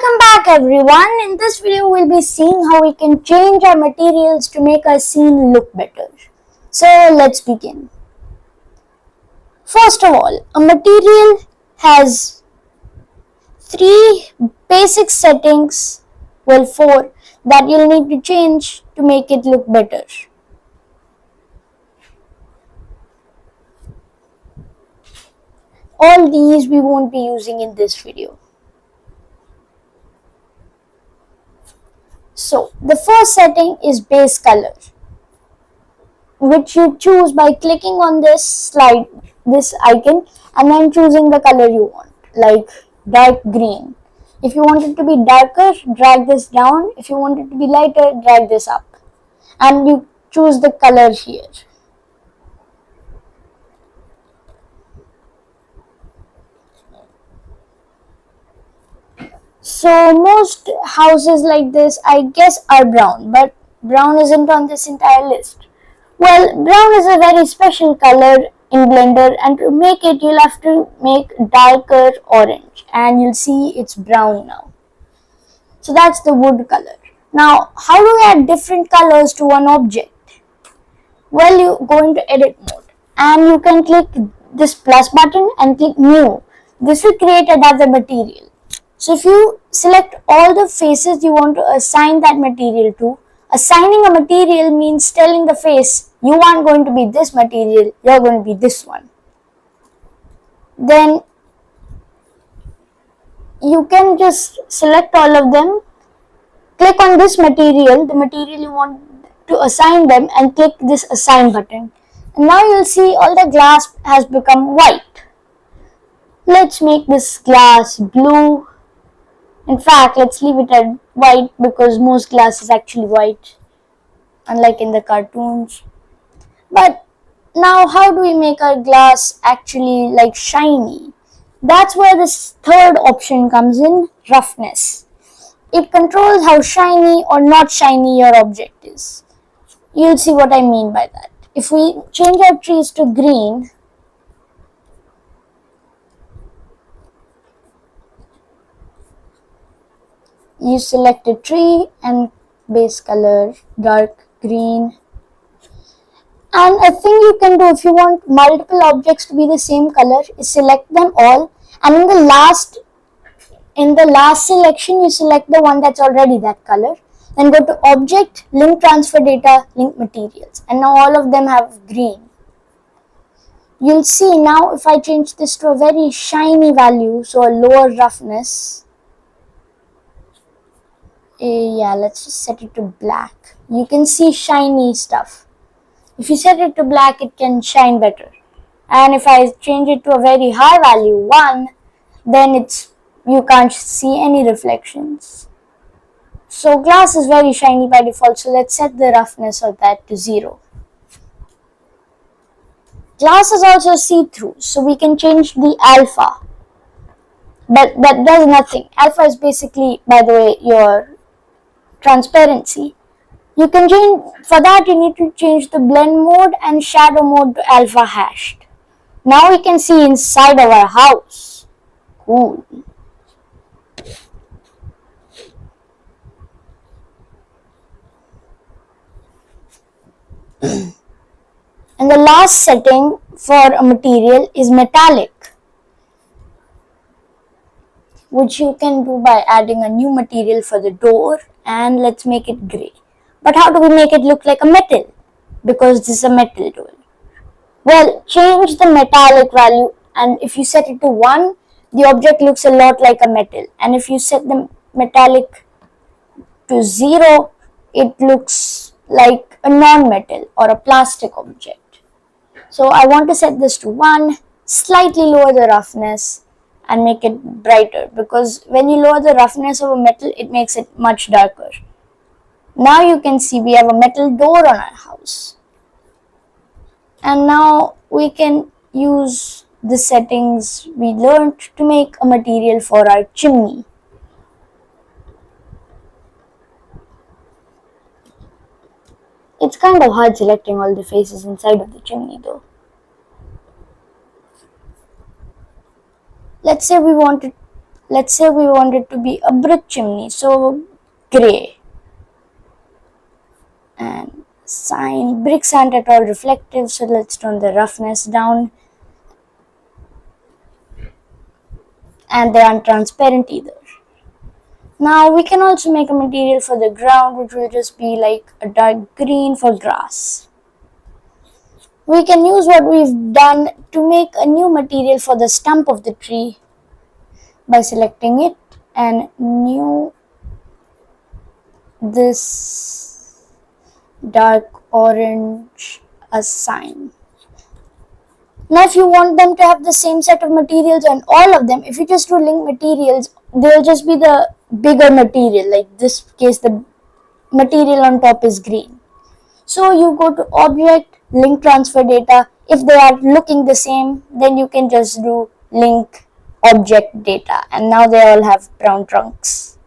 Welcome back everyone. In this video we'll be seeing how we can change our materials to make our scene look better. So let's begin. First of all, a material has three basic settings, well four, that you'll need to change to make it look better. All these we won't be using in this video. So the first setting is base color, which you choose by clicking on this icon and then choosing the color you want, like dark green. If you want it to be darker, drag this down. If you want it to be lighter, drag this up. And you choose the color here. So most houses like this, I guess, are brown, but brown isn't on this entire list. Well, brown is a very special color in Blender, and to make it you'll have to make darker orange, and you'll see it's brown now. So that's the wood color. Now, how do we add different colors to one object? Well, you go into edit mode and you can click this plus button and click new. This will create another material. So if you select all the faces you want to assign that material to, assigning a material means telling the face you aren't going to be this material, you're going to be this one. Then you can just select all of them, click on this material, the material you want to assign them, and click this assign button. And now you'll see all the glass has become white. Let's make this glass blue. In fact, let's leave it at white because most glass is actually white, unlike in the cartoons. But now how do we make our glass actually like shiny? That's where this third option comes in, roughness. It controls how shiny or not shiny your object is. You'll see what I mean by that. If we change our trees to green, you select a tree and base color dark green. And a thing you can do if you want multiple objects to be the same color is select them all, and in the last selection you select the one that's already that color. Then go to object, link transfer data, link materials, and now all of them have green. You'll see now if I change this to a very shiny value, so a lower roughness, let's just set it to black. You can see shiny stuff. If you set it to black, it can shine better. And if I change it to a very high value, 1, then you can't see any reflections. So glass is very shiny by default, so let's set the roughness of that to 0. Glass is also see-through, so we can change the alpha. But that does nothing. Alpha is basically, by the way, your transparency. You can change, for that you need to change the blend mode and shadow mode to alpha hashed. Now we can see inside of our house. Cool. And the last setting for a material is metallic, which you can do by adding a new material for the door, and let's make it gray. But how do we make it look like a metal? Because this is a metal tool. Well, change the metallic value, and if you set it to 1, the object looks a lot like a metal. And if you set the metallic to 0, it looks like a non-metal or a plastic object. So I want to set this to 1, slightly lower the roughness and make it brighter, because when you lower the roughness of a metal, it makes it much darker. Now you can see we have a metal door on our house. And now we can use the settings we learned to make a material for our chimney. It's kind of hard selecting all the faces inside of the chimney though. Let's say we want to Let's say we want it to be a brick chimney, so gray. And sign, bricks aren't at all reflective, so let's turn the roughness down. And they aren't transparent either. Now we can also make a material for the ground, which will just be like a dark green for grass. We can use what we've done to make a new material for the stump of the tree by selecting it and new this dark orange assign. Now if you want them to have the same set of materials on all of them, if you just do link materials, they'll just be the bigger material. Like this case, the material on top is green. So you go to object, link transfer data. If they are looking the same, then you can just do link object data, and now they all have brown trunks.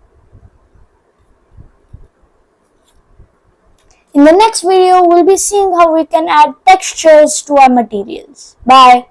In the next video, we'll be seeing how we can add textures to our materials. Bye.